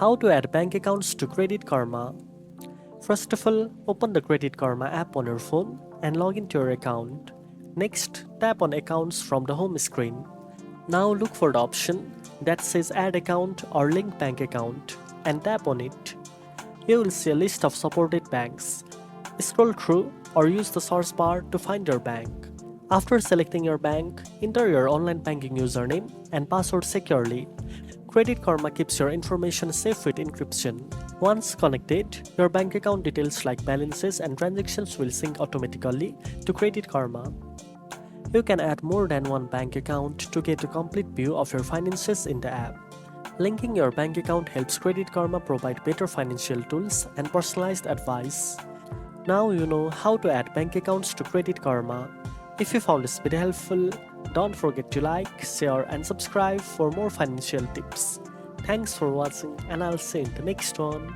How to add bank accounts to Credit Karma. First of all, open the Credit Karma app on your phone and log into your account. Next, tap on Accounts from the home screen. Now look for the option that says Add Account or Link Bank Account and tap on it. You will see a list of supported banks. Scroll through or use the search bar to find your bank. After selecting your bank, enter your online banking username and password securely. Credit Karma keeps your information safe with encryption. Once connected, your bank account details like balances and transactions will sync automatically to Credit Karma. You can add more than one bank account to get a complete view of your finances in the app. Linking your bank account helps Credit Karma provide better financial tools and personalized advice. Now you know how to add bank accounts to Credit Karma. If you found this video helpful, don't forget to like, share and subscribe for more financial tips. Thanks for watching and I'll see you in the next one.